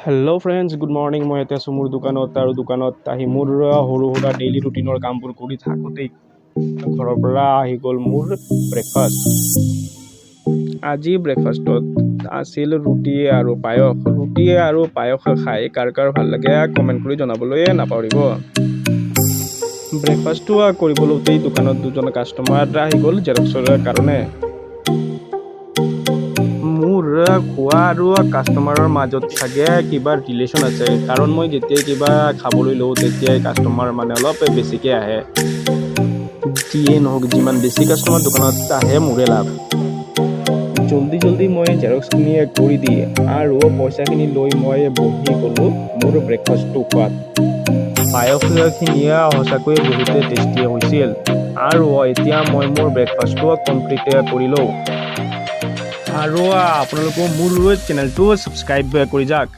Hello friends good morning मैं এতিয়া আছো মোৰ দোকানত আৰু দোকানত আহি মোৰ সৰু সৰু ডেইলি ৰুটিনৰ কামবোৰ কৰি থাকোতেই ঘৰৰ পৰা আহি গ'ল মোৰ ব্ৰেকফাষ্ট আজি ব্ৰেকফাষ্টত আছিল ৰুটি আৰু পায়স খাই কাৰ ভাল লাগে কমেন্ট কৰি জনাবলৈ নাপাহৰিব ব্ৰেকফাষ্টটো কৰিবলৈতেই দোকানত দুজন কাস্টমাৰ আহি গ'ল জেৰক্সৰ কাৰণে খোৱা আৰু কাস্টমাৰৰ মাজত থাকে কিবা ৰিলেশ্যন আছে কাৰণ মই যেতিয়া কিবা খাবলৈ লওঁ তেতিয়াই কাস্টমাৰ মানে অলপ বেছিকৈ আহে যিয়ে নহওক যিমান বেছি কাস্টমাৰ দোকানত আহে মোৰে লাভ জলদি মই জেৰক্সখিনি কৰি দিয়ে আৰু পইচাখিনি লৈ মই বহি গ'লোঁ মোৰ ব্ৰেকফাষ্টটো খোৱাত পায়সখিনি সঁচাকৈ বহুতে টেষ্টি হৈছিল আৰু এতিয়া মই মোৰ ব্ৰেকফাষ্টটো কমপ্লিট কৰি লওঁ আৰু আপোনালোকে মোৰ চেনেলটো সাবস্ক্ৰাইব কৰি যাওক।